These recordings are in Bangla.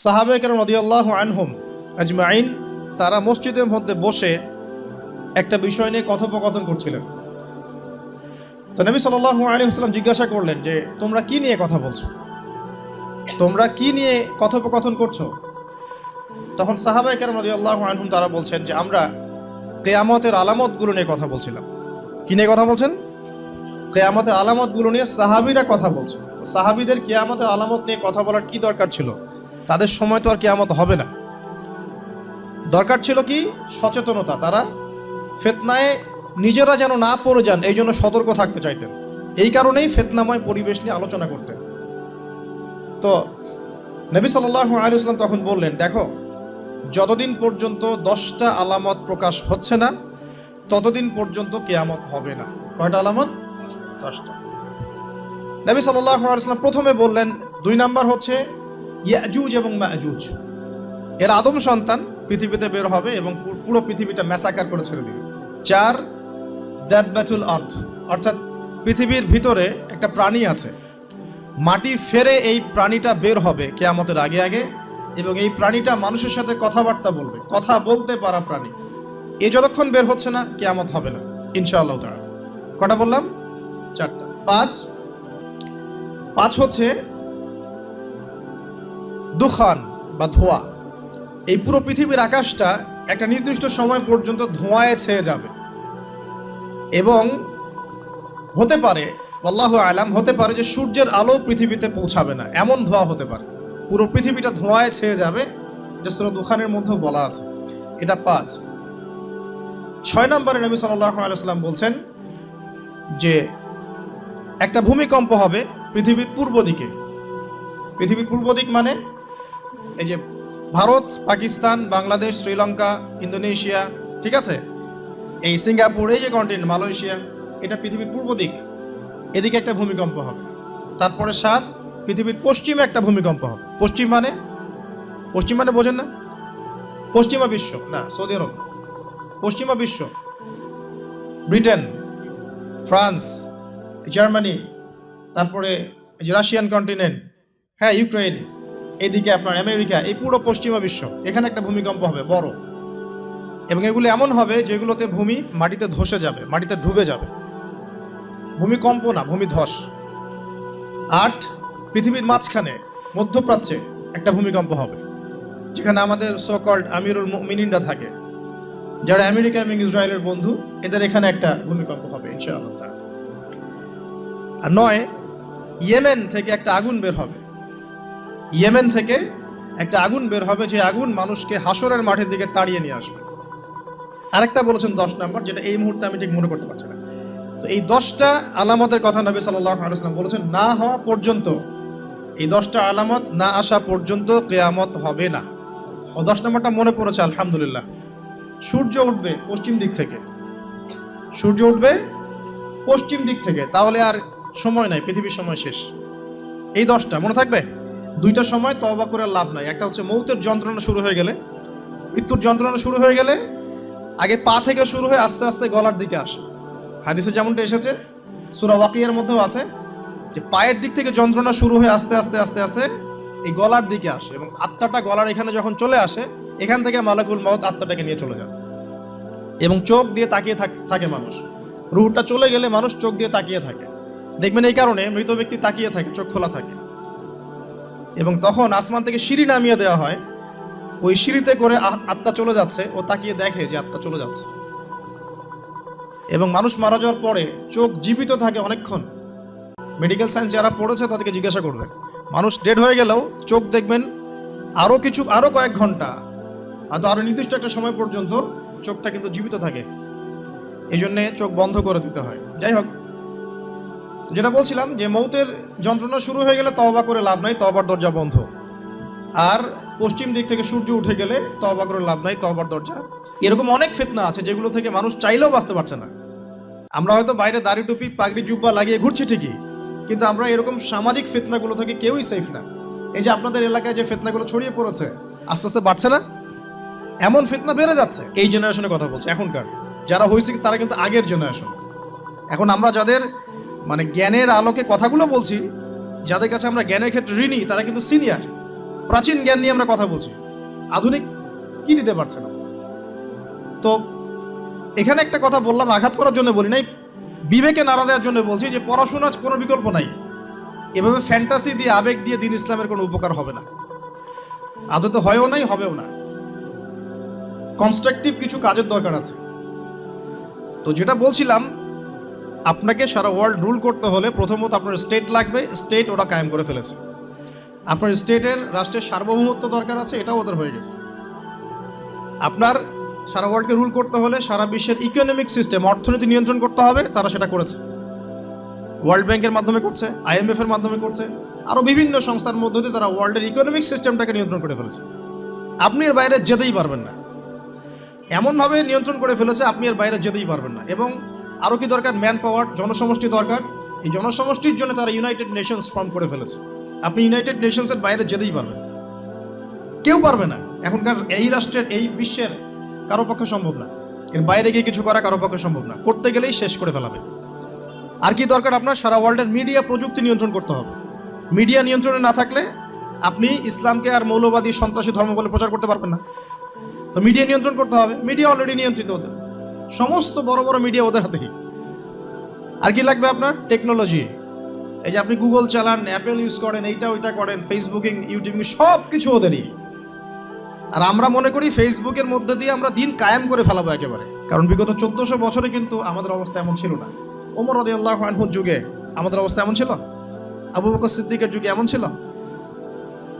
সাহাবায়ে কেরাম রাদিয়াল্লাহু আনহুম আজমাইন তারা মসজিদের মধ্যে বসে একটা বিষয় নিয়ে কথোপকথন করছিলেন। তো নবী সাল্লাল্লাহু আলাইহি ওয়াসাল্লাম জিজ্ঞাসা করলেন যে তোমরা কি নিয়ে কথা বলছো, তোমরা কি নিয়ে কথোপকথন করছো? তখন সাহাবায়ে কেরাম রাদিয়াল্লাহু আনহুম তারা বলছেন যে আমরা কিয়ামতের আলামতগুলো নিয়ে কথা বলছিলাম। কি নিয়ে কথা বলছেন? কিয়ামতের আলামতগুলো নিয়ে সাহাবীরা কথা বলছেন। তো সাহাবীদের কিয়ামতের আলামত নিয়ে কথা বলার কি দরকার ছিল? তাদের সময় তো আর কিয়ামত হবে না। দরকার ছিল কি? সচেতনতা। তারা ফিতনায় নিজেরা যেন না পড়ে যান এই জন্য সতর্ক থাকতে চাইতেন। এই কারণেই ফিতনাময় পরিবেশ নিয়ে আলোচনা করতেন। তো নবী সাল্লাল্লাহু আলাইহি ওয়াসাল্লাম তখন বললেন, দেখো, যতদিন পর্যন্ত 10টা আলামত প্রকাশ হচ্ছে না ততদিন পর্যন্ত কিয়ামত হবে না। কয়টা আলামত? 10টা। নবী সাল্লাল্লাহু আলাইহি ওয়াসাল্লাম প্রথমে বললেন 2 নাম্বার হচ্ছে ইয়াজুজ এবং মাজুজ। এর আদম সন্তান পৃথিবীতে বের হবে এবং পুরো পৃথিবীটা ম্যাসাকার করে ছেড়ে দিবে। 4 দাব্বাতুল আরদ, অর্থাৎ পৃথিবীর ভিতরে একটা প্রাণী আছে, মাটি ফেরে এই প্রাণীটা বের হবে কিয়ামতের আগে আগে, এবং এই প্রাণীটা মানুষের সাথে কথাবার্তা বলবে, কথা বলতে পারা প্রাণী। এ যতক্ষণ বের হচ্ছে না কিয়ামত হবে না ইনশাআল্লাহ তাআলা। কটা বললাম? 4টা। 5 হচ্ছে দুখান বা ধোঁয়া। এই পুরো পৃথিবীর আকাশটা একটা নির্দিষ্ট সময় পর্যন্ত ধোঁয়ায় ছেয়ে যাবে এবং হতে পারে, আল্লাহু আলাম, হতে পারে যে সূর্যের আলো পৃথিবীতে পৌঁছাবে না, এমন ধোঁয়া হতে পারে। পুরো পৃথিবীটা ধোঁয়ায় ছেয়ে যাবে, যে সূরা দুখানের মধ্যেও বলা আছে। এটা 5। 6 নম্বরে নবী সাল্লাল্লাহু আলাইহি ওয়াসাল্লাম বলছেন যে একটা ভূমিকম্প হবে পৃথিবীর পূর্ব দিকে। পৃথিবীর পূর্ব দিক মানে এই যে ভারত, পাকিস্তান, বাংলাদেশ, শ্রীলঙ্কা, ইন্দোনেশিয়া, ঠিক আছে, এই সিঙ্গাপুর, এই যে কন্টিনেন্ট, মালয়েশিয়া, এটা পৃথিবীর পূর্ব দিক। এদিকে একটা ভূমিকম্প হবে। তারপরে 7 পৃথিবীর পশ্চিমে একটা ভূমিকম্প হবে। পশ্চিম মানে বোঝেন না? পশ্চিমা বিশ্ব না, সৌদি আরব, পশ্চিমা বিশ্ব, ব্রিটেন, ফ্রান্স, জার্মানি, তারপরে রাশিয়ান কন্টিনেন্ট, হ্যাঁ, ইউক্রেন, এইদিকে আপনার আমেরিকা, এই পুরো পশ্চিমা বিশ্ব, এখানে একটা ভূমিকম্প হবে বড়। এবং এগুলো এমন হবে যেগুলোতে ভূমি মাটিতে ধসে যাবে, মাটিতে ডুবে যাবে। ভূমিকম্প না, ভূমিধস। 8 পৃথিবীর মাঝখানে মধ্যপ্রাচ্যে একটা ভূমিকম্প হবে, যেখানে আমাদের সো কল্ড আমিরুল মুমিনিনরা থাকে, যারা আমেরিকা এবং ইসরায়েলের বন্ধু, এদের এখানে একটা ভূমিকম্প হবে ইনশাআল্লাহ তাআলা। আর 9 ইয়েমেন থেকে একটা আগুন বের হবে। ইয়েমেন থেকে একটা আগুন বের হবে, যে আগুন মানুষকে হাসরের মাঠের দিকে তাড়িয়ে নিয়ে আসবে। আরেকটা বলেছেন 10 নাম্বার, যেটা এই মুহূর্তে আমি ঠিক মনে করতে পারছি না। তো এই 10টা আলামতের কথা নবী সাল্লাল্লাহু আলাইহি ওয়াসাল্লাম বলেছেন, না হওয়া পর্যন্ত, এই 10টা আলামত না আসা পর্যন্ত কিয়ামত হবে না। ও 10 নাম্বারটা মনে পড়েছে, আলহামদুলিল্লাহ। সূর্য উঠবে পশ্চিম দিক থেকে, সূর্য উঠবে পশ্চিম দিক থেকে, তাহলে আর সময় নাই, পৃথিবীর সময় শেষ। এই 10টা মনে থাকবে। 2টা সময় তওবা করে লাভ নাই। একটা হচ্ছে মৌতের যন্ত্রণা শুরু হয়ে গেলে, মৃত্যুর যন্ত্রণা শুরু হয়ে গেলে আগে পা থেকে শুরু হয়ে আস্তে আস্তে গলার দিকে আসে। হাদিসে যেমনটা এসেছে, সূরা ওয়াকিয়ার মধ্যেও আছে, যে পায়ের দিক থেকে যন্ত্রণা শুরু হয়ে আস্তে আস্তে আস্তে আস্তে এই গলার দিকে আসে, এবং আত্মাটা গলার এখানে যখন চলে আসে, এখান থেকে মালাকুল মাউত আত্মাটাকে নিয়ে চলে যায়। এবং চোখ দিয়ে তাকিয়ে থাকে মানুষ। রূহটা চলে গেলে মানুষ চোখ দিয়ে তাকিয়ে থাকে, দেখবেন এই কারণে মৃত ব্যক্তি তাকিয়ে থাকে, চোখ খোলা থাকে। এবং তখন আসমান থেকে সিঁড়ি নামিয়ে দেওয়া হয়, ওই সিঁড়িতে করে আত্মা চলে যাচ্ছে, ও তাকিয়ে দেখে যে আত্মা চলে যাচ্ছে। এবং মানুষ মারা যাওয়ার পরে চোখ জীবিত থাকে অনেকক্ষণ। মেডিকেল সায়েন্স যারা পড়েছে তাদেরকে জিজ্ঞাসা করবে, মানুষ ডেড হয়ে গেলেও চোখ দেখবেন আরো কয়েক ঘন্টা, আরো নির্দিষ্ট একটা সময় পর্যন্ত চোখটা কিন্তু জীবিত থাকে। এই জন্যে চোখ বন্ধ করে দিতে হয়। যাই হোক, যেটা বলছিলাম, যে মৌতের যন্ত্রণা শুরু হয়ে গেলে তওবা করে লাভ নাই, তওবার দরজা বন্ধ। আর পশ্চিম দিক থেকে সূর্য উঠে গেলে তওবা করে লাভ নাই, তওবার দরজা। এরকম অনেক ফিতনা আছে যেগুলো থেকে মানুষ চাইলেও বাঁচতে পারছে না। আমরা হয়তো বাইরে দাড়ি টুপি পাগড়ি জুব্বা লাগিয়ে ঘুরছি ঠিকই, কিন্তু আমরা এরকম সামাজিক ফিতনাগুলো থেকে কেউই সেফ না। এই যে আপনাদের এলাকায় যে ফিতনাগুলো ছড়িয়ে পড়েছে, আস্তে আস্তে বাড়ছে না? এমন ফিতনা বেড়ে যাচ্ছে। এই জেনারেশনের কথা বলছে, এখনকার যারা হয়েছে তারা কিন্তু আগের জেনারেশন। এখন আমরা যাদের মানে জ্ঞানের আলোকে কথাগুলো বলছি, যাদের কাছে আমরা জ্ঞানের ক্ষেত্রে ঋণী, তারা কিন্তু সিনিয়র, প্রাচীন জ্ঞান নিয়ে আমরা কথা বলছি, আধুনিক কি দিতে পারছে না। তো এখানে একটা কথা বললাম আঘাত করার জন্য বলি নাই, বিবেকে নাড়া দেওয়ার জন্য বলছি যে পড়াশোনার কোনো বিকল্প নাই। এভাবে ফ্যান্টাসি দিয়ে আবেগ দিয়ে দিন ইসলামের কোনো উপকার হবে না, আদতে হয়ও নাই, হবেও না। কনস্ট্রাকটিভ কিছু কাজের দরকার আছে। তো যেটা বলছিলাম, আপনাকে সারা ওয়ার্ল্ড রুল করতে হলে প্রথমত আপনার স্টেট লাগবে, স্টেট ওরা কায়েম করে ফেলেছে। আপনার স্টেটের রাষ্ট্রের সার্বভৌমত্ব দরকার আছে, এটাও ওদের হয়ে গেছে। আপনার সারা ওয়ার্ল্ডকে রুল করতে হলে সারা বিশ্বের ইকোনমিক সিস্টেম, অর্থনীতি নিয়ন্ত্রণ করতে হবে, তারা সেটা করেছে। ওয়ার্ল্ড ব্যাংকের মাধ্যমে করছে, IMF এর মাধ্যমে করছে, আরও বিভিন্ন সংস্থার মধ্য দিয়ে তারা ওয়ার্ল্ডের ইকোনমিক সিস্টেমটাকে নিয়ন্ত্রণ করে ফেলেছে। আপনি এর বাইরে যেতেই পারবেন না, এমনভাবে নিয়ন্ত্রণ করে ফেলেছে আপনি এর বাইরে যেতেই পারবেন না। এবং আরও কি দরকার? ম্যান পাওয়ার, জনসমষ্টি দরকার। এই জনসমষ্টির জন্য তারা ইউনাইটেড নেশনস ফর্ম করে ফেলেছে। আপনি ইউনাইটেড নেশনসের বাইরে যেতেই পারবেন, কেউ পারবে না। এখনকার এই রাষ্ট্রের, এই বিশ্বের কারো পক্ষে সম্ভব না। এর বাইরে গিয়ে কিছু করা কারো পক্ষে সম্ভব না, করতে গেলেই শেষ করে ফেলাবে। আর কি দরকার? আপনার সারা ওয়ার্ল্ডের মিডিয়া প্রযুক্তি নিয়ন্ত্রণ করতে হবে। মিডিয়া নিয়ন্ত্রণে না থাকলে আপনি ইসলামকে আর মৌলবাদী সন্ত্রাসী ধর্ম বলে প্রচার করতে পারবেন না। তো মিডিয়া নিয়ন্ত্রণ করতে হবে। মিডিয়া অলরেডি নিয়ন্ত্রিত, ওদের সমস্ত বড় বড় মিডিয়া ওদের হাতেই। আর কি লাগবে আপনার? টেকনোলজি। এই যে আপনি গুগল চালান, অ্যাপেল ইউজ করেন, এইটা ওইটা করেন, ফেসবুকিং, ইউটিউব, সব কিছু ওদেরই। আর আমরা মনে করি ফেসবুকের মধ্যে দিয়ে আমরা দিন কায়েম করে ফেলাবো একেবারে। কারণ বিগত 1400 বছরে কিন্তু আমাদের অবস্থা এমন ছিল না। ওমর রাদিয়াল্লাহু আনহুর যুগে আমাদের অবস্থা এমন ছিল, আবু বকর সিদ্দিকের যুগে এমন ছিল,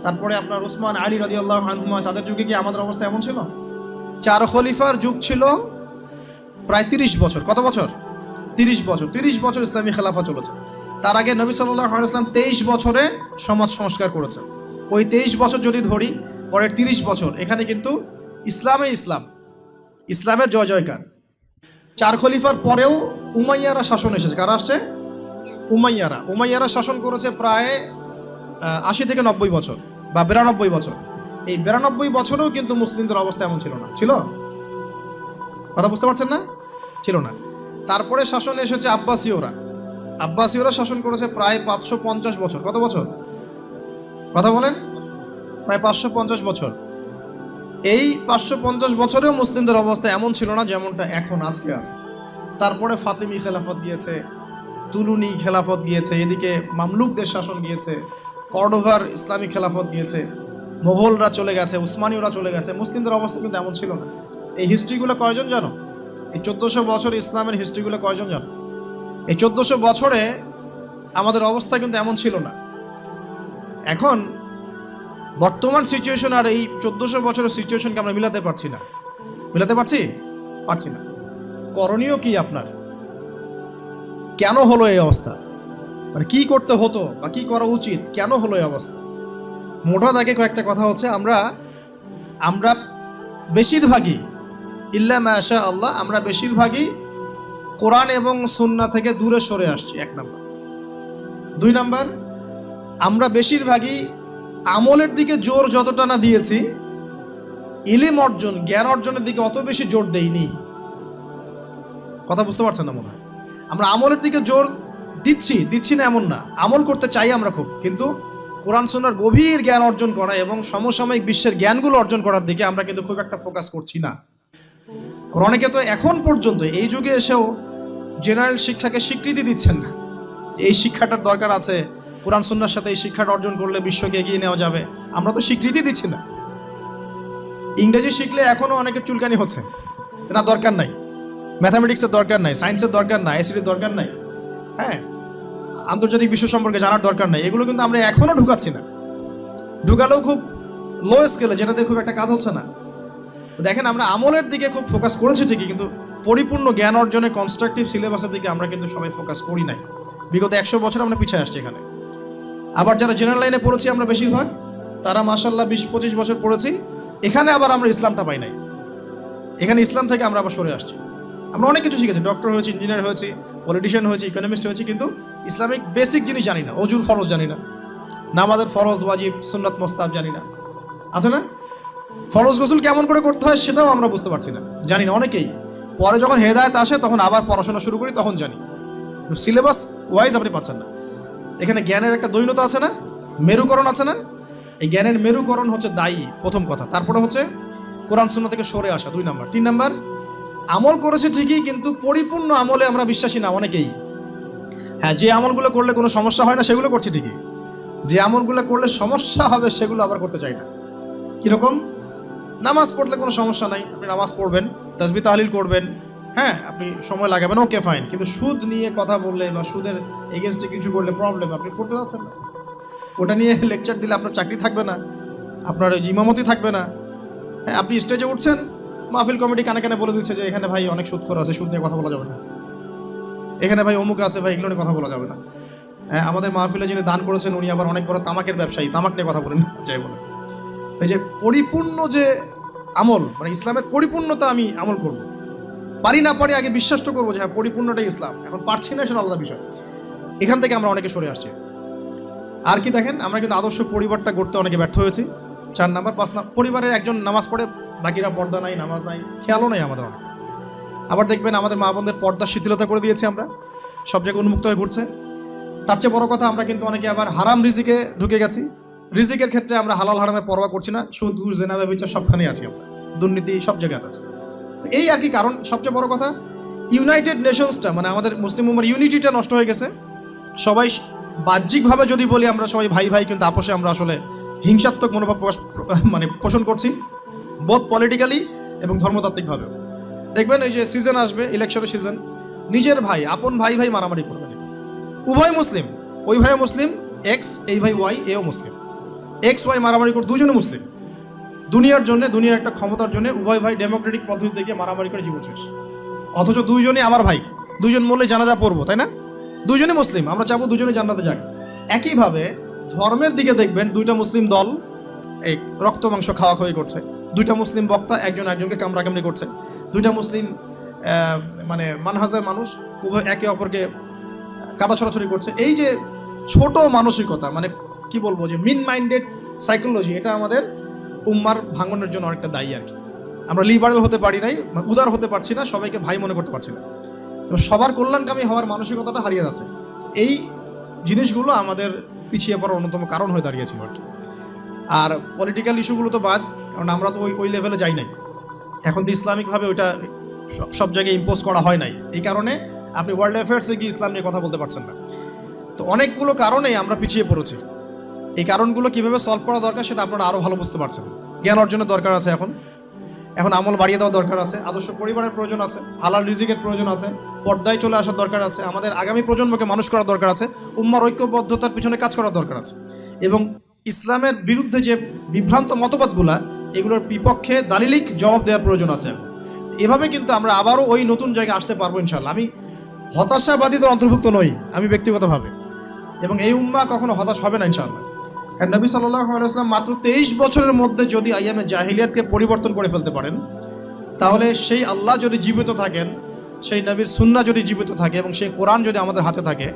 তারপরে আপনার উসমান আলী রাদিয়াল্লাহু আনহুমা তাদের যুগে কি আমাদের অবস্থা এমন ছিল? 4 খলিফার যুগ ছিল প্রায় 30 বছর। কত বছর? 30 বছর। 30 বছর ইসলামী খেলাফত চলেছে। তার আগে নবী সাল্লাল্লাহু আলাইহি ওয়াসাল্লাম 23 বছরে সমাজ সংস্কার করেছে। ওই 23 বছর যদি ধরি, পরের 30 বছর এখানে কিন্তু ইসলামের জয় জয়কার। 4 খলিফার পরেও উমাইয়ারা শাসন এসেছে। কারা আসছে? উমাইয়ারা শাসন করেছে প্রায় 80 থেকে 90 বছর বা 92 বছর। এই 92 বছরেও কিন্তু মুসলিমদের অবস্থা এমন ছিল না। ছিল? কথা বুঝতে পারছেন না? ছিল না। তারপরে শাসন এসেছে আব্বাসীয়রা শাসন করেছে প্রায় 550 বছর। কত বছর? কথা বলেন। প্রায় 550 বছর। এই 550 বছরেও মুসলিমদের অবস্থা এমন ছিল না যেমনটা এখন আজকে আছে। তারপরে ফাতিমি খেলাফত গিয়েছে, তুলুনি খেলাফত গিয়েছে, এদিকে মামলুকদের শাসন গিয়েছে, কর্ডোভার ইসলামিক খেলাফত গিয়েছে, মোগলরা চলে গেছে, উসমানীয়রা চলে গেছে। মুসলিমদের অবস্থা কিন্তু এমন ছিল না। এই হিস্ট্রিগুলো কয়জন জানো? এই 1400 বছর ইসলামের হিস্ট্রিগুলো কয়জন জানো? এই 1400 বছরে আমাদের অবস্থা কিন্তু এমন ছিল না। এখন বর্তমান সিচুয়েশন আর এই 1400 বছরের সিচুয়েশনকে আমরা মিলাতে পারছি না। পারছি না। করণীয় কি আপনার? কেন হলো এই অবস্থা? মানে কি করতে হতো বা কি করা উচিত? কেন হলো এই অবস্থা? মোটা দাগে কয়েকটা কথা হচ্ছে, আমরা বেশিরভাগই ইল্লা মাশা আল্লাহ, আমরা বেশিরভাগই কোরআন এবং সুন্নাহ থেকে দূরে সরে আসছি, 1 নাম্বার। 2 নাম্বার, আমরা বেশিরভাগই আমলের দিকে জোর যতটা না দিয়েছি, ইলম অর্জন, জ্ঞান অর্জনের দিকে অত বেশি জোর দেইনি। কথা বুঝতে পারছেন না মনে হয়? আমরা আমলের দিকে জোর দিচ্ছি না এমন না, আমল করতে চাই আমরা খুব, কিন্তু কোরআন সুন্নাহর গভীর জ্ঞান অর্জন করা এবং সমসাময়িক বিশ্বের জ্ঞানগুলো অর্জন করার দিকে আমরা কিন্তু খুব একটা ফোকাস করছি না। অনেকে তো এখন পর্যন্ত এই যুগে এসেও জেনারেল শিক্ষাকে স্বীকৃতি দিচ্ছেন না। এই শিক্ষাটার দরকার আছে, কোরআন সুন্নাহর সাথে এই শিক্ষাটা অর্জন করলে বিশ্বকে এগিয়ে নেওয়া যাবে, আমরা তো স্বীকৃতি দিচ্ছি না। ইংরেজি শিখলে এখনও অনেকের চুলকানি হচ্ছে, না দরকার নাই, ম্যাথামেটিক্সের দরকার নাই, সায়েন্সের দরকার নাই, আইসিটির দরকার নাই, হ্যাঁ, আন্তর্জাতিক বিশ্ব সম্পর্কে জানার দরকার নাই। এগুলো কিন্তু আমরা এখনও ঢুকাচ্ছি না, ঢুকালেও খুব লো স্কেলে, যেটাতে খুব একটা কাজ হচ্ছে না। দেখেন, আমরা আমলের দিকে খুব ফোকাস করেছি ঠিকই, কিন্তু পরিপূর্ণ জ্ঞান অর্জনে কনস্ট্রাকটিভ সিলেবাসের দিকে আমরা কিন্তু সবাই ফোকাস করি নাই। বিগত 100 বছর আমরা পিছিয়ে আসছি এখানে। আবার যারা জেনারেল লাইনে পড়েছি আমরা বেশিরভাগ, তারা মাশাআল্লাহ 20-25 বছর পড়েছি, এখানে আবার আমরা ইসলামটা পাই নাই। এখানে ইসলাম থেকে আমরা আবার সরে আসছি। আমরা অনেক কিছু শিখেছি, ডক্টর হয়েছি, ইঞ্জিনিয়ার হয়েছি, পলিটিশিয়ান হয়েছি, ইকোনমিস্ট হয়েছি, কিন্তু ইসলামিক বেসিক জিনিস জানি না। অজুর ফরজ জানি না, নামাজের ফরজ, ওয়াজিব, সুন্নাত, মোস্তাহাব জানি না, আছে না? ফরজ গোসল কেমন করে করতে হয় সেটাও আমরা বুঝতে পারছি না, জানি না অনেকেই। পরে যখন হেদায়েত আসে তখন আবার পড়াশোনা শুরু করি, তখন জানি। সিলেবাস ওয়াইজ আপনি পাচ্ছেন না। এখানে জ্ঞানের একটা দৈন্যতা আছে না, মেরুকরণ আছে না, এই জ্ঞানের মেরুকরণ হচ্ছে দায়ী, প্রথম কথা। তারপরে হচ্ছে কোরআন সুন্নাহ থেকে সরে আসা, 2 নাম্বার। 3 নাম্বার, আমল করেছে ঠিকই, কিন্তু পরিপূর্ণ আমলে আমরা বিশ্বাসী না অনেকেই। হ্যাঁ, যে আমলগুলো করলে কোনো সমস্যা হয় না সেগুলো করছি ঠিকই, যে আমলগুলো করলে সমস্যা হবে সেগুলো আবার করতে চাই না। কিরকম? নামাজ পড়লে কোনো সমস্যা নাই, আপনি নামাজ পড়বেন, তাসবিহ তাহলিল করবেন, হ্যাঁ আপনি সময় লাগাবেন, ওকে ফাইন। কিন্তু সুদ নিয়ে কথা বললে বা সুদের এগেনস্টে কিছু করলে প্রবলেম, আপনি করতে যাচ্ছেন না। ওটা নিয়ে লেকচার দিলে আপনার চাকরি থাকবে না, আপনার ইমামতি থাকবে না। হ্যাঁ, আপনি স্টেজে উঠছেন, মাহফিল কমিটি কানে কানে বলে দিচ্ছে যে এখানে ভাই অনেক সুদখোর আছে, সুদ নিয়ে কথা বলা যাবে না, এখানে ভাই অমুক আছে, ভাই এগুলো নিয়ে কথা বলা যাবে না। হ্যাঁ, আমাদের মাহফিলে যিনি দান করেছেন উনি আবার অনেক বড় তামাকের ব্যবসায়ী, তামাক নিয়ে কথা বলেন যাই বলে। এই যে পরিপূর্ণ যে আমল, মানে ইসলামের পরিপূর্ণতা আমি আমল করব, পারি না পারি আগে বিশ্বাস তো করবো যে হ্যাঁ পরিপূর্ণটাই ইসলাম। এখন পারছি না সেটা আলাদা বিষয়। এখান থেকে আমরা অনেকে সরে আসছি। আর কি দেখেন, আমরা কিন্তু আদর্শ পরিবারটা গড়তে অনেকে ব্যর্থ হয়েছি। 4 নাম্বার। 5 নাম্বার, পরিবারের একজন নামাজ পড়ে, বাকিরা পর্দা নাই, নামাজ নাই, খেয়ালও নাই আমাদের অনেক। আবার দেখবেন আমাদের মা বোনদের পর্দা শিথিলতা করে দিয়েছি আমরা, সব জায়গায় উন্মুক্ত হয়ে ঘুরছে। তার চেয়ে বড় কথা, আমরা কিন্তু অনেকে আবার হারাম রিজিকে ঢুকে গেছি। রিজিকের ক্ষেত্রে আমরা হালাল হারামে পরোয়া করছি না, সুদ ঘুষ জেনা ব্যভিচার সবখানেই আছি আমরা, দুর্নীতি সব জায়গায় আছে। এই আর কি কারণ। সবচেয়ে বড় কথা, ইউনাইটেড নেশনসটা, মানে আমাদের মুসলিম উম্মার ইউনিটিটা নষ্ট হয়ে গেছে। সবাই বাহ্যিকভাবে যদি বলি আমরা সবাই ভাই ভাই, কিন্তু আপোষে আমরা আসলে হিংসাত্মক মনোভাব মানে পোষণ করছি, বোধ পলিটিক্যালি এবং ধর্মতাত্ত্বিকভাবে। দেখবেন এই যে সিজন আসবে, ইলেকশনের সিজন, নিজের ভাই, আপন ভাই ভাই মারামারি করবে, উভয় মুসলিম, ওই ভাই মুসলিম, এক্স, এই ভাই ওয়াই, এও মুসলিম, এক্স ওয়াই মারামারি করে, দুজনে মুসলিম। দুনিয়ার জন্য, দুনিয়ার একটা ক্ষমতার জন্য উভয় ভাই ডেমোক্রেটিক পদ্ধতি থেকে মারামারি করে জীবন শেষ। অথচ দুইজনই আমার ভাই, দুইজন মরলে জানাজা পড়বো, তাই না? দুইজনই মুসলিম, আমরা চাবো দুজনে জান্নাতে যাক। একইভাবে ধর্মের দিকে দেখবেন, 2টা মুসলিম দল এই রক্ত মাংস খাওয়াখাওয়ি করছে, 2টা মুসলিম বক্তা একজন একজনকে কামড়াকামড়ি করছে, 2টা মুসলিম মানে মানহাজের মানুষ উভয় একে অপরকে কাদা ছড়াছড়ি করছে। এই যে ছোট মানসিকতা, মানে কি বলবো, যে মিন মাইন্ডেড সাইকোলজি, এটা আমাদের উম্মার ভাঙনের জন্য অনেকটা দায়ী আর কি। আমরা লিবারেল হতে পারি নাই, উদার হতে পারছি না, সবাইকে ভাই মনে করতে পারছি না, সবার কল্যাণকামী হওয়ার মানসিকতাটা হারিয়ে যাচ্ছে। এই জিনিসগুলো আমাদের পিছিয়ে পড়ার অন্যতম কারণ হয়ে দাঁড়িয়েছিল আর কি। আর পলিটিক্যাল ইস্যুগুলো তো বাদ, কারণ আমরা তো ওই লেভেলে যাই নাই। এখন তো ইসলামিকভাবে ওইটা সব জায়গায় ইম্পোজ করা হয় নাই, এই কারণে আপনি ওয়ার্ল্ড অ্যাফেয়ার্সে গিয়ে ইসলাম নিয়ে কথা বলতে পারছেন না। তো অনেকগুলো কারণেই আমরা পিছিয়ে পড়েছি। এই কারণগুলো কীভাবে সলভ করা দরকার সেটা আপনারা আরও ভালো বুঝতে পারছেন। জ্ঞান অর্জনের দরকার আছে, এখন আমল বাড়িয়ে দেওয়ার দরকার আছে, আদর্শ পরিবারের প্রয়োজন আছে, হালাল রিজিকের প্রয়োজন আছে, পর্দায় চলে আসার দরকার আছে, আমাদের আগামী প্রজন্মকে মানুষ করার দরকার আছে, উম্মার ঐক্যবদ্ধতার পিছনে কাজ করার দরকার আছে, এবং ইসলামের বিরুদ্ধে যে বিভ্রান্ত মতবাদগুলা, এগুলোর বিপক্ষে দালিলিক জবাব দেওয়ার প্রয়োজন আছে। এভাবে কিন্তু আমরা আবারও ওই নতুন জায়গায় আসতে পারবো ইনশাল্লাহ। আমি হতাশাবাদীদের অন্তর্ভুক্ত নই, আমি ব্যক্তিগতভাবে, এবং এই উম্মাহ কখনো হতাশ হবে না ইনশাল্লাহ। কারণ নবী সাল্লাল্লাহু আলাইহি ওয়াসাল্লাম মাত্র 23 বছরের মধ্যে যদি আইয়ামে জাহিলিয়াতকে পরিবর্তন করে ফেলতে পারেন, তাহলে সেই আল্লাহ যদি জীবিত থাকেন, সেই নবীর সুন্নাহ যদি জীবিত থাকে, এবং সেই কোরআন যদি আমাদের হাতে থাকে,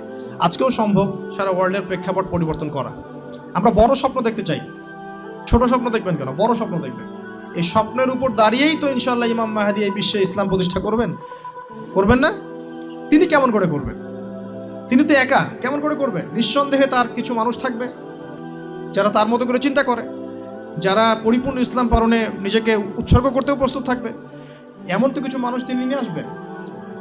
আজকেও সম্ভব সারা ওয়ার্ল্ডের প্রেক্ষাপট পরিবর্তন করা। আমরা বড় স্বপ্ন দেখতে চাই, ছোট স্বপ্ন দেখবেন কেন, বড় স্বপ্ন দেখবেন। এই স্বপ্নের উপর দাঁড়িয়েই তো ইনশাআল্লাহ ইমাম মাহদী এই বিশ্বে ইসলাম প্রতিষ্ঠা করবেন না? তিনি কেমন করে করবেন? তিনি তো একা, কেমন করে করবেন? নিঃসন্দেহে তার কিছু মানুষ থাকবে যারা তার মতো করে চিন্তা করে, যারা পরিপূর্ণ ইসলাম পালনে নিজেকে উৎসর্গ করতেও প্রস্তুত থাকবে। এমন তো কিছু মানুষ তিনি নিয়ে আসবেন,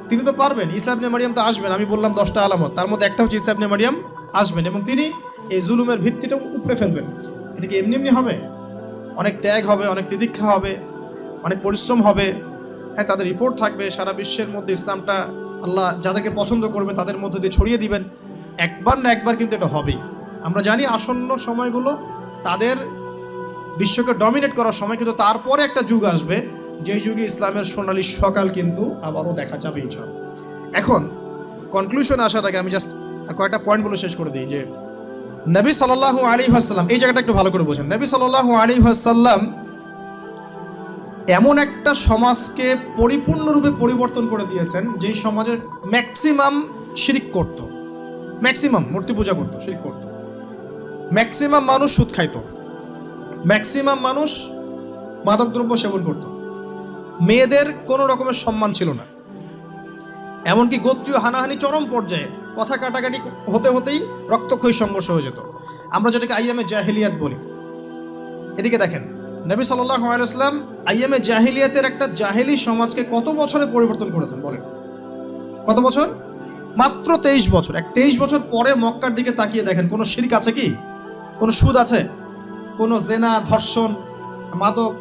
তিনি তো পারবেন। ঈসা ইবনে মারিয়াম তো আসবেন, আমি বললাম 10টা আলামত, তার মধ্যে একটা হচ্ছে ঈসা ইবনে মারিয়াম আসবেন, এবং তিনি এই জুলুমের ভিত্তিটা উপড়ে ফেলবেন। এটা কি এমনি এমনি হবে? অনেক ত্যাগ হবে, অনেক তিতিক্ষা হবে, অনেক পরিশ্রম হবে। হ্যাঁ, তাদের ইফোর্ট থাকবে, সারা বিশ্বের মধ্যে ইসলামটা আল্লাহ যাদেরকে পছন্দ করবে তাদের মধ্যে দিয়ে ছড়িয়ে দিবেন। একবার না একবার কিন্তু এটা হবেই। আমরা জানি আসন্ন সময়গুলো তাদের বিশ্বকে ডমিনেট করার সময়, কিন্তু তারপরে একটা যুগ আসবে, যেই যুগে ইসলামের সোনালী সকাল কিন্তু আবারও দেখা যাবে ইনশাআল্লাহ। এখন কনক্লুশনে আসার আগে আমি জাস্ট কয়েকটা পয়েন্ট বলে শেষ করে দিই। যে নবী সাল্লাল্লাহু আলাইহি ওয়াসাল্লাম, এই জায়গাটা একটু ভালো করে বোঝেন, নবী সাল্লাল্লাহু আলাইহি ওয়াসাল্লাম এমন একটা সমাজকে পরিপূর্ণরূপে পরিবর্তন করে দিয়েছেন, যেই সমাজের ম্যাক্সিমাম শিরক করত, ম্যাক্সিমাম মূর্তি পূজা করত, শিরক করত, ম্যাক্সিমাম মানুষ সুদ খাইত, ম্যাক্সিমাম মানুষ মাদকদ্রব্য সেবন করত, মেয়েদের কোনো রকমের সম্মান ছিল না, এমনকি গোত্রীয় হানাহানি চরম পর্যায়ে, কথা কাটাকাটি হতে হতেই রক্তক্ষয়ী সংঘর্ষ হয়ে যেত। আমরা যেটাকে আইয়ামে জাহিলিয়াত বলি, এদিকে দেখেন, নবী সাল্লাল্লাহু আলাইহি ওয়াসাল্লাম আইয়ামে জাহিলিয়াতের একটা জাহেলি সমাজকে কত বছরে পরিবর্তন করেছেন বলেন? কত বছর? মাত্র 23 বছর। 23 বছর পরে মক্কার দিকে তাকিয়ে দেখেন, কোনো শিরক আছে কি? কোনো সুদ আছে? কোনো জেনা, ধর্ষণ, মাদক,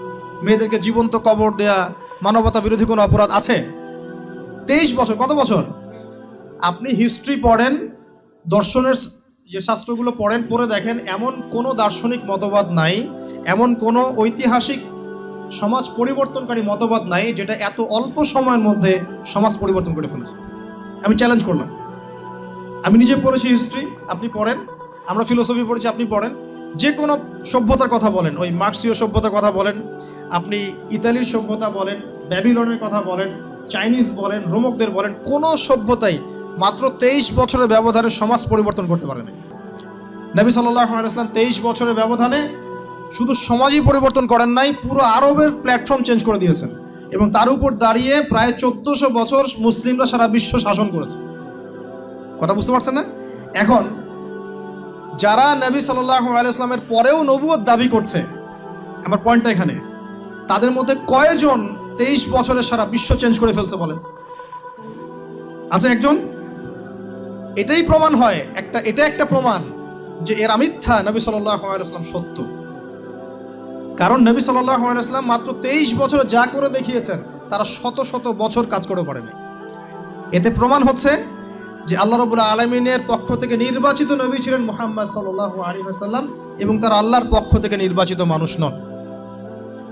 মেয়েদেরকে জীবন্ত কবর দেয়া, মানবতা বিরোধী কোনো অপরাধ আছে? 23 বছর। কত বছর? আপনি হিস্ট্রি পড়েন, দর্শনের যে শাস্ত্রগুলো পড়েন, পড়ে দেখেন এমন কোনো দার্শনিক মতবাদ নাই, এমন কোনো ঐতিহাসিক সমাজ পরিবর্তনকারী মতবাদ নাই যেটা এত অল্প সময়ের মধ্যে সমাজ পরিবর্তন করে ফেলেছে। আমি চ্যালেঞ্জ করলাম। আমি নিজে পড়েছি হিস্ট্রি, আপনি পড়েন। আমরা ফিলোসফি পড়েছি, আপনি পড়েন। যে কোনো সভ্যতার কথা বলেন, ওই মার্ক্সীয় সভ্যতার কথা বলেন, আপনি ইতালির সভ্যতা বলেন, ব্যাবিলনের কথা বলেন, চাইনিজ বলেন, রোমকদের বলেন, কোনো সভ্যতাই মাত্র 23 বছরের ব্যবধানে সমাজ পরিবর্তন করতে পারেনি। নবী সাল্লাল্লাহু আলাইহি ওয়াসাল্লাম 23 বছরের ব্যবধানে শুধু সমাজই পরিবর্তন করেন নাই, পুরো আরবের প্ল্যাটফর্ম চেঞ্জ করে দিয়েছেন। এবং তার উপর দাঁড়িয়ে প্রায় 1400 বছর মুসলিমরা সারা বিশ্ব শাসন করেছে। কথা বুঝতে পারছেন না? এখন যারা নবী সাল্লাল্লাহু আলাইহি ওয়াসাল্লামের পরেও নবুয়ত দাবি করছে, আমার পয়েন্টটা এখানে, তাদের মধ্যে কয়জন 23 বছরে সারা বিশ্ব চেঞ্জ করে ফেলছে বলেন? আছে একজন? এটাই প্রমাণ হয়, এটা একটা প্রমাণ যে এরা মিথ্যা, নবী সাল্লাল্লাহু আলাইহি ওয়াসাল্লাম সত্য। কারণ নবী সাল্লাল্লাহু আলাইহি ওয়াসাল্লাম মাত্র 23 বছরে যা করে দেখিয়েছেন, তারা শত শত বছর কাজ করে পারেনি। এতে প্রমাণ হচ্ছে যে আল্লাহ রাব্বুল আলামিনের পক্ষ থেকে নির্বাচিত নবী ছিলেন মুহাম্মদ সাল্লাল্লাহু আলাইহি ওয়াসাল্লাম, এবং তারা আল্লাহর পক্ষ থেকে নির্বাচিত মানুষ নন।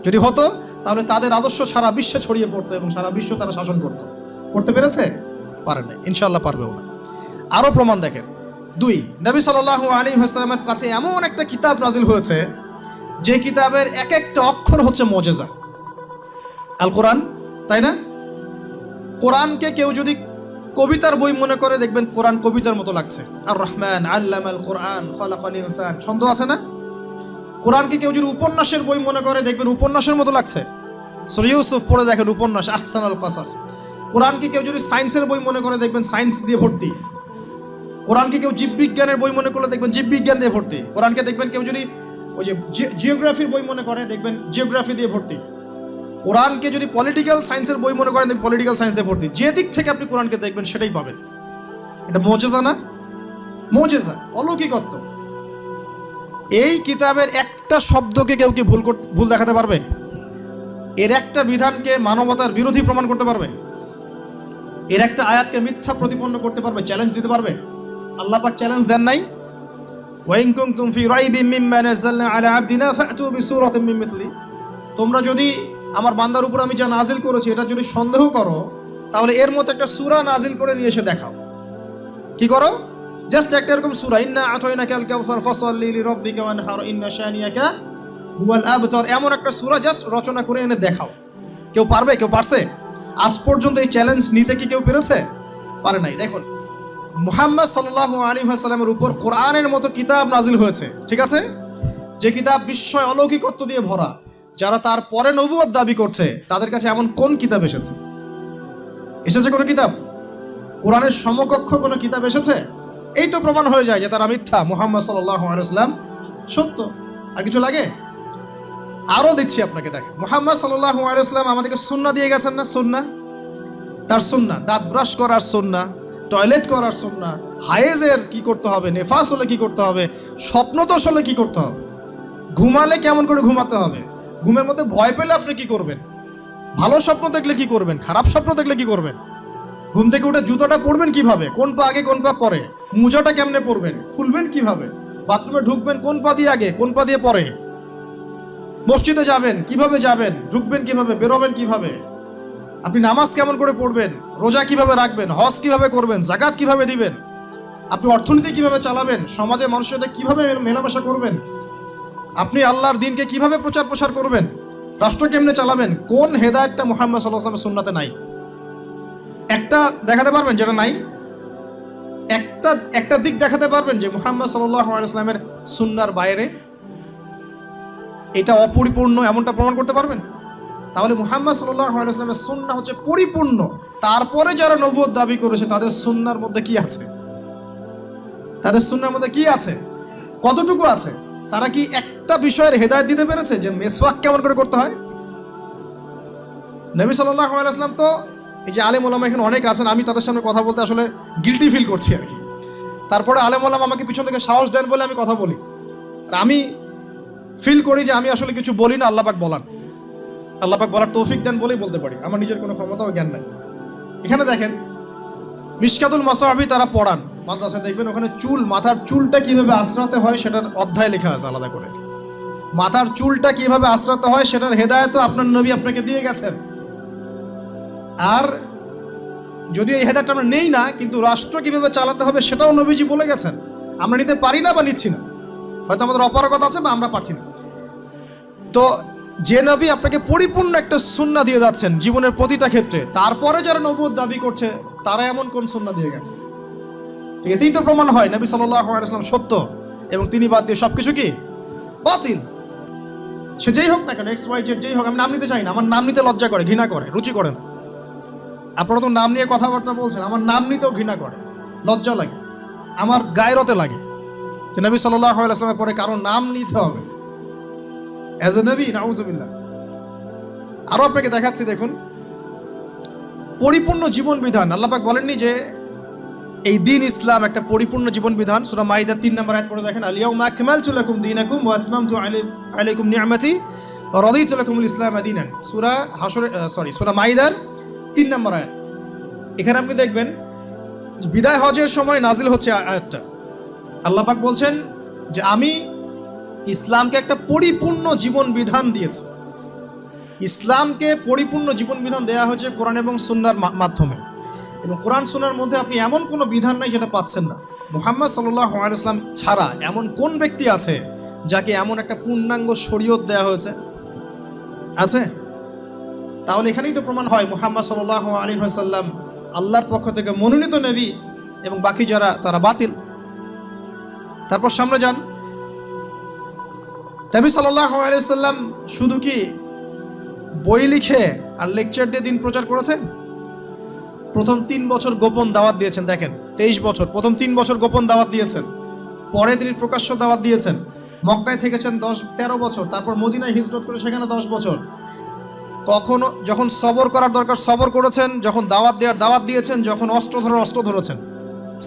যদি হতো তাহলে তাদের আদর্শ সারা বিশ্বে ছড়িয়ে পড়তো এবং সারা বিশ্ব তারা শাসন করতো। করতে পেরেছে? পারে না, ইনশাআল্লাহ পারবেও না। আরো প্রমাণ দেখেন। 2, নবী সাল্লাল্লাহু আলাইহি ওয়াসাল্লামের কাছে এমন একটা কিতাব নাজিল হয়েছে যে কিতাবের এক একটা অক্ষর হচ্ছে মুজিজা, আল কোরআন, তাই না? কোরআনকে কেউ যদি কবিতার বই মনে করে, দেখবেন কোরআন কবিতার মতো লাগছে। আর রহমান আল্লামাল কোরআন খালাকাল ইনসান, ছন্দ আছে না? কোরআনকে কেউ যদি উপন্যাসের বই মনে করে, দেখবেন উপন্যাসের মতো লাগছে। সূরা ইউসুফ পড়ে দেখেন, উপন্যাস, আহসানুল কাসাস। কোরআনকে কেউ যদি সায়েন্সের বই মনে করে, দেখবেন সায়েন্স দিয়ে ভর্তি। কোরআনকে কেউ জীববিজ্ঞানের বই মনে করলে দেখবেন জীববিজ্ঞান দিয়ে ভর্তি। কোরআনকে দেখবেন কেউ যদি ওই যে জিওগ্রাফির বই মনে করে, দেখবেন জিওগ্রাফি দিয়ে ভর্তি। কোরআনকে যদি পলিটিক্যাল সায়েন্সের বই মনে করেন, পলিটিক্যাল সায়েন্সে ভর্তি। যে দিক থেকে আপনি কোরআনকে দেখবেন সেটাই পাবেন। এটা মুজিজা না? মুজিজা, অলৌকিকত্ব। এই কিতাবের একটা শব্দকে কেউ কি ভুল দেখাতে পারবে? এর একটা বিধানকে মানবতার বিরোধী প্রমাণ করতে পারবে? এর একটা আয়াতকে মিথ্যা প্রতিপন্ন করতে পারবে? চ্যালেঞ্জ দিতে পারবে? আল্লাহ পাক চ্যালেঞ্জ দেন নাই? ওয়াইন কুনতুম ফি রাইবিম মিম্মা নাযালনা আলা আবদিনা ফাতু বিসূরাতিন মিন মিথলি। তোমরা যদি আমার বান্দার উপর আমি যা নাজিল করেছি এটা যদি সন্দেহ করো, তাহলে এর মতো একটা সূরা নাজিল করে নিয়ে এসে দেখাও। কি করো? জাস্ট একটা এরকম সূরা, ইন্না আতাইনাকাল কাউসার ফাসাল্লি লিরাব্বিকা ওয়ানহার ইন্না শানিয়াকা হুয়াল আবতার, এমন একটা সূরা জাস্ট রচনা করে এনে দেখাও। কেউ পারবে? কেউ পারছে? আজ পর্যন্ত এই চ্যালেঞ্জ নিতে কি কেউ পেরেছে? পারে নাই। দেখুন, মুহাম্মদ সাল্লাল্লাহু আলাইহি ওয়াসাল্লামের উপর কোরআনের মতো কিতাব নাজিল হয়েছে, ঠিক আছে? যে কিতাব বিস্ময় অলৌকিকত্ব দিয়ে ভরা। যারা তার পরে নবুয়ত দাবি করছে, তাদের কাছে এমন কোন কিতাব এসেছে? এসেছে কোনো কিতাব? কোরআনের সমকক্ষ কোনো কিতাব এসেছে? এই তো প্রমাণ হয়ে যায় যে তারা মিথ্যা, মুহাম্মদ সাল্লাল্লাহু আলাইহি ওয়াসাল্লাম সত্য। আর কিছু লাগে? আরো দিচ্ছি আপনাকে। দেখেন, মুহাম্মদ সাল্লাল্লাহু আলাইহি ওয়াসাল্লাম আমাদেরকে সুন্নাহ দিয়ে গেছেন না? সুন্নাহ, তার সুন্নাহ, দাঁত ব্রাশ করার সুন্নাহ, টয়লেট করার সুন্নাহ, হায়েজের কি করতে হবে, নেফাস হলে কি করতে হবে, স্বপ্নদোষ হলে কি করতে হবে, ঘুমালে কেমন করে ঘুমাতে হবে, ঘুমের মধ্যে ভয় পেলে আপনি কি করবেন, ভালো স্বপ্ন দেখলে কি করবেন, খারাপ স্বপ্ন দেখলে কি করবেন, ঘুম থেকে উঠে জুতোটা পরবেন কিভাবে, কোন পা আগে কোন পা পরে, মোজাটা কেমনে পরবেন, খুলবেন কিভাবে, বাথরুমে ঢুকবেন কোন পা দিয়ে আগে কোন পা দিয়ে পরে, মসজিদে যাবেন কিভাবে যাবেন, ঢুকবেন কিভাবে, বেরোবেন কিভাবে, আপনি নামাজ কেমন করে পড়বেন, রোজা কিভাবে রাখবেন, হজ কিভাবে করবেন, যাকাত কিভাবে দিবেন, আপনি অর্থনীতি কিভাবে চালাবেন, সমাজে মানুষের সাথে কিভাবে মেলামেশা করবেন, আপনি আল্লাহর দ্বীনকে কিভাবে প্রচার প্রসার করবেন, রাষ্ট্র কেমনে চালাবেন, কোন হেদায়েতটা মুহাম্মদ সাল্লাল্লাহু আলাইহি ওয়াসাল্লামের সুন্নাতে নাই? একটা দেখাতে পারবেন যেটা নাই? একটা দিক দেখাতে পারবেন যে মুহাম্মদ সাল্লাল্লাহু আলাইহি ওয়াসাল্লামের সুন্নাহর বাইরে এটা অপরিপূর্ণ, এমনটা প্রমাণ করতে পারবেন? তাহলে মুহাম্মদ সাল্লাল্লাহু আলাইহি ওয়াসাল্লামের সুন্নাহ হচ্ছে পরিপূর্ণ। তারপরে যারা নবুয়ত দাবি করেছে তাদের সুন্নাহর মধ্যে কি আছে? তাদের সুন্নাহর মধ্যে কি আছে? কতটুকু আছে? তারা কি একটা বিষয়ের হেদায়েত দিতে পেরেছে যে মেসওয়াক কেমন করে করতে হয়? নবী সাল্লাল্লাহু আলাইহি ওয়াসাল্লাম তো, এই যে আলেম ওলামা এখানে অনেক আছেন, আমি তাদের সামনে কথা বলতে আসলে গিল্টি ফিল করছি আর কি। তারপরে আলেম ওলামা আমাকে পিছন থেকে সাহস দেন বলে আমি কথা বলি, আর আমি ফিল করি যে আমি আসলে কিছু বলি না, আল্লাহ পাক বলান, আল্লাহ পাক বলার তৌফিক দেন বলেই বলতে পারি, আমার নিজের কোনো ক্ষমতা ও জ্ঞান নাই। এখানে দেখেন মিশকাতুল মাসাহাবি তারা পড়ান মাদ্রাসায়, দেখবেন ওখানে মাথার চুলটা কিভাবে আশ্রাতে হয় সেটার অধ্যায় লেখা আছে আলাদা করে। মাথার চুলটা কিভাবে আশ্রাতে হয় সেটার হেদায়েতও আপনার নবী আপনাকে দিয়ে গেছেন। আর যদি এই হেদায়েতটা আমরা নেই না, কিন্তু রাষ্ট্র কিভাবে চালাতে হবে সেটাও নবীজি বলে গেছেন। আমরা নিতে পারি না বা নিচ্ছি না, হয়তো আমাদের অপারগতা আছে বা আমরা পারছি না। তো যে নবী আপনাকে পরিপূর্ণ একটা সুন্নাহ দিয়ে যাচ্ছেন জীবনের প্রতিটা ক্ষেত্রে, তারপরে যারা নবুয়ত দাবি করছে তারা এমন কোন সুন্নাহ দিয়ে গেছে? এতেই তো প্রমাণ হয় নবী সাল্লাল্লাহু আলাইহি ওয়াসাল্লাম সত্য এবং তিনি বাদ দিয়ে সবকিছু কি বাতিল। সে যেই হোক না কেন, এক্স ওয়াই জেড যেই হোক, আমি নাম নিতে চাই না, আমার নাম নিতে লজ্জা করে, ঘৃণা করে, রুচি করে না। আপনারা তো নাম নিয়ে কথাবার্তা বলছেন, আমার নাম নিতেও ঘৃণা করে, লজ্জা লাগে, আমার গায়রতে লাগে যে নবী সাল্লাল্লাহু আলাইহি ওয়াসাল্লামের পরে কারো নাম নিতে হবে অ্যাজ এ নবী, নাউজুবিল্লাহ। আরো আপনাকে দেখাচ্ছি, দেখুন পরিপূর্ণ জীবন বিধান। আল্লাহ পাক বলেননি যে এই দিন ইসলাম একটা পরিপূর্ণ জীবন বিধান? সূরা মাইদা 3 নম্বর আয়াত পড়ে দেখেন, আল-ইয়াউমা আকমালতু লাকুম দীনাকুম ওয়া আতমামতু আলাইকুম নি'মাতি ওয়া রাদিতু লাকুমুল ইসলাম দীনান। সূরা মাইদার 3 নম্বর আয়াত। এখানে আপনি দেখবেন বিদায় হজের সময় নাজিল হচ্ছে আয়াতটা। আল্লাহ পাক বলছেন যে আমি ইসলামকে একটা পরিপূর্ণ জীবন বিধান দিয়েছি। ইসলামকে পরিপূর্ণ জীবন বিধান দেওয়া হয়েছে কোরআন এবং সুন্নাহর মাধ্যমে, এবং কোরআন সুন্নাহর মধ্যে আপনি এমন কোনো বিধান নাই যেটা পাচ্ছেন না। মুহাম্মদ সাল্লাল্লাহু আলাইহি ওয়াসাল্লাম ছাড়া এমন কোন ব্যক্তি আছে যাকে এমন একটা পূর্ণাঙ্গ শরীয়ত দেওয়া হয়েছে? আছে? তাহলে এখানেই তো প্রমাণ হয় মুহাম্মদ সাল্লাল্লাহু আলাইহি ওয়াসাল্লাম আল্লাহর পক্ষ থেকে মনোনীত নবী এবং বাকি যারা তারা বাতিল। তারপর সামনে যান, নবী সাল্লাল্লাহু আলাইহি ওয়াসাল্লাম শুধু কি বই লিখে আর লেকচার দিয়ে দিন প্রচার করেছেন? প্রথম 3 বছর গোপন দাওয়াত দিয়েছেন। দেখেন 23 বছর, প্রথম 3 বছর গোপন দাওয়াত দিয়েছেন, পরে তিনি প্রকাশ্য দাওয়াত দিয়েছেন। মক্কায় থেকেছেন 13 বছর, তারপর মদিনায় হিজরত করে সেখানে 10 বছর। কখনো যখন সবর করার দরকার সবর করেছেন, যখন দাওয়াত দেওয়ার দাওয়াত দিয়েছেন, যখন অস্ত্র ধরার অস্ত্র ধরেছেন।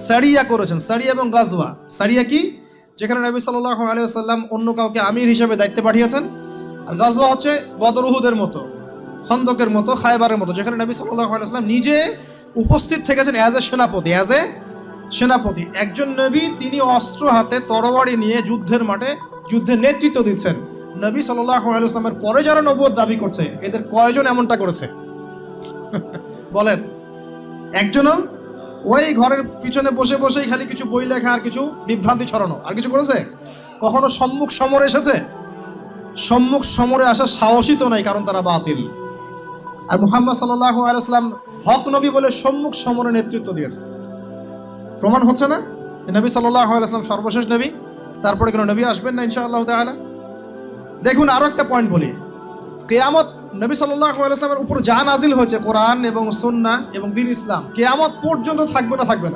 সারিয়া করেছেন, সারিয়া এবং গাজওয়া। সারিয়া কি? যেখানে নবী সাল্লাল্লাহু আলাইহি ওয়াসাল্লাম অন্য কাউকে আমির হিসেবে দায়িত্বে পাঠিয়েছেন। আর গাজওয়া হচ্ছে বদর উহুদের মতো, খন্দকের মতো, খায়বারের মতো, যেখানে নবী সাল্লাল্লাহু আলাইহি ওয়াসাল্লাম নিজে উপস্থিত থেকেছেন অ্যাজ এ সেনাপতি। একজন নবী, তিনি অস্ত্র হাতে তরবারি নিয়ে যুদ্ধের মাঠে যুদ্ধের নেতৃত্ব দিচ্ছেন। নবী সাল্লাল্লাহু আলাইহি ওয়াসাল্লামের পরে যারা নবুয়ত দাবি করছে এদের কয়জন এমনটা করেছে? বলেন একজনও? ওই ঘরের পিছনে বসে বসেই খালি কিছু বই লেখা আর কিছু বিভ্রান্তি ছড়ানো, আর কিছু করেছে? কখনো সম্মুখ সমরে এসেছে? সম্মুখ সমরে আসার সাহসই তো নাই, কারণ তারা বাতিল। আর মুহাম্মদ সাল্লাল্লাহু আলাইহি ওয়াসাল্লাম হক নবী বলে সম্মুখ সমরে নেতৃত্ব দিয়েছে। প্রমাণ হচ্ছে না নবী সাল্লাল্লাহু আলাইহি ওয়াসাল্লাম সর্বশেষ নবী? তারপরে কোনো নবী আসবেন না ইনশাআল্লাহ তাআলা। দেখুন আরো একটা পয়েন্ট বলি, কিয়ামত নবী সাল্লাল্লাহু আলাইহি ওয়াসাল্লামের উপর যা নাজিল হয়েছে কোরআন এবং সুন্নাহ এবং দ্বীন ইসলাম, কিয়ামত পর্যন্ত থাকবে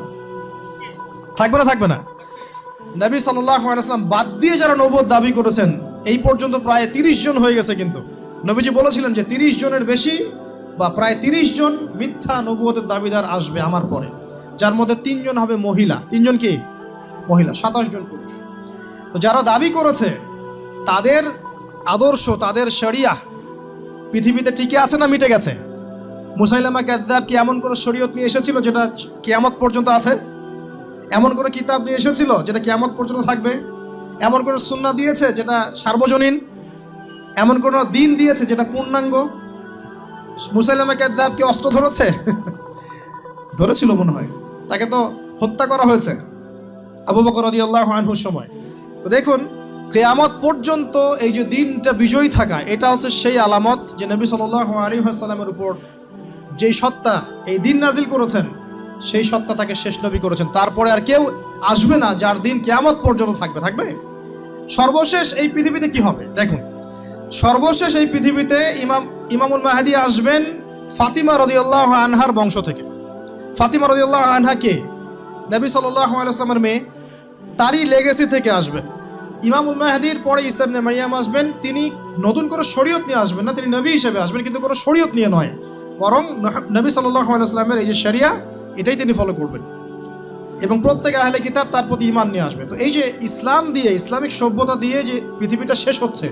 না? নবী সাল্লাল্লাহু আলাইহি ওয়াসাল্লাম বাদ দিয়ে যারা নবুয়ত দাবি করেছেন এই পর্যন্ত প্রায় 30 জন হয়ে গেছে। কিন্তু নবীজি বলেছিলেন যে 30 জনের বেশি বা প্রায় 30 জন মিথ্যা নবুয়তের দাবিদার আসবে আমার পরে, যার মধ্যে 3 জন হবে মহিলা। 3 জন কি? মহিলা, 27 জন পুরুষ। তো যারা দাবি করেছে তাদের আদর্শ, তাদের শরিয়াহ পৃথিবীতে টিকে আছে না মিটে গেছে? মুসাইলামা কাযযাব কি এমন কোনো শরীয়ত নিয়ে এসেছিল যেটা কিয়ামত পর্যন্ত আছে? এমন কোনো কিতাব নিয়ে এসেছিল যেটা কিয়ামত পর্যন্ত থাকবে? এমন কোনো সুন্নাহ দিয়েছে যেটা সার্বজনীন? এমন কোনো দিন দিয়েছে যেটা পূর্ণাঙ্গ? মুসাইলামা কাযযাব কি অস্ত্র ধরেছে? ধরেছিল মনে হয়, তাকে তো হত্যা করা হয়েছে আবু বকর রাদিয়াল্লাহু আনহুর সময়। তো দেখুন কিয়ামত পর্যন্ত এই যে দিনটা বিজয়ী থাকা, এটা হচ্ছে সেই আলামত যে নবী সাল্লাল্লাহু আলাইহি ওয়াসাল্লামের উপর যেই সত্তা এই দিন নাজিল করেছেন সেই সত্তা তাকে শেষ নবী করেছেন। তারপরে আর কেউ আসবে না যার দিন কিয়ামত পর্যন্ত থাকবে। সর্বশেষ এই পৃথিবীতে কি হবে দেখুন, সর্বশেষ এই পৃথিবীতে ইমামুল মাহদী আসবেন ফাতিমা রাদিয়াল্লাহু আনহার বংশ থেকে। ফাতিমা রাদিয়াল্লাহু আনহা কে? নবী সাল্লাল্লাহু আলাইহি ওয়াসাল্লামের মেয়ে, তারই লেগেসি থেকে আসবেন। ইমামুল মাহদির পরে ঈসা ইবনে মারইয়াম আসবেন, তিনি নতুন করে শরীয়ত নিয়ে আসবেন না, তিনি নবী হিসেবে আসবেন, কিন্তু কোনো শরীয়ত নিয়ে নয়, বরং নবী সাল্লাল্লাহু আলাইহি ওয়াসাল্লামের এই যে শরিয়া, এটাই তিনি ফলো করবেন এবং প্রত্যেক আহলে কিতাব তার প্রতি ঈমান নিয়ে আসবে। তো এই যে ইসলাম দিয়ে, ইসলামিক সভ্যতা দিয়ে যে পৃথিবীটা শেষ হচ্ছে,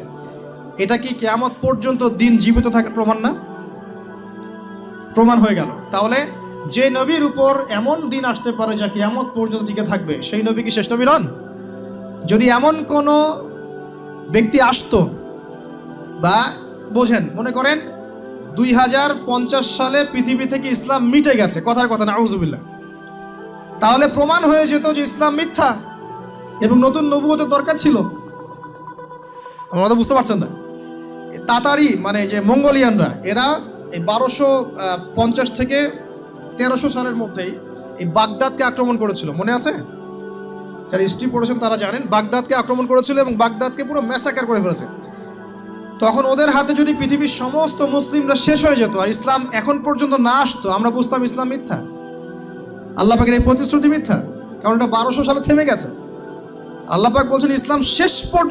এটা কি কিয়ামত পর্যন্ত দিন জীবিত থাকার প্রমাণ না? প্রমাণ হয়ে গেল। তাহলে যে নবীর উপর এমন দিন আসতে পারে যা কিয়ামত পর্যন্ত টিকে থাকবে, সেই নবী কি শেষ নবী নন? যদি এমন কোনো ব্যক্তি আসতো, বা বোঝেন, মনে করেন 2050 সালে পৃথিবী থেকে ইসলাম মিটে গেছে, কথার কথা, নাউজুবিল্লাহ, তাহলে প্রমাণ হয়ে যেত যে ইসলাম মিথ্যা এবং নতুন নবুয়তের দরকার ছিল। আপনারা বুঝতে পারছেন না? তাতারি মানে যে মঙ্গোলিয়ানরা, এরা এই 1250 থেকে 1300 সালের মধ্যেই এই বাগদাদকে আক্রমণ করেছিল, মনে আছে? যারা হিস্ট্রি পড়েছেন তারা জানেন, বাগদাদকে আক্রমণ করেছিল এবং বাগদাদকে পুরো ম্যাসাকার করে ফেলেছে। তখন ওদের হাতে যদি পৃথিবীর সমস্ত মুসলিমরা শেষ হয়ে যেত আর ইসলাম এখন পর্যন্ত না আসতো, আমরা বুঝতাম ইসলাম মিথ্যা, আল্লাহ পাকের এই প্রতিশ্রুতি মিথ্যা, কারণ এটা 1200 সালে থেমে গেছে। আল্লাহ পাক বলছেন ইসলাম শেষ পর্যন্ত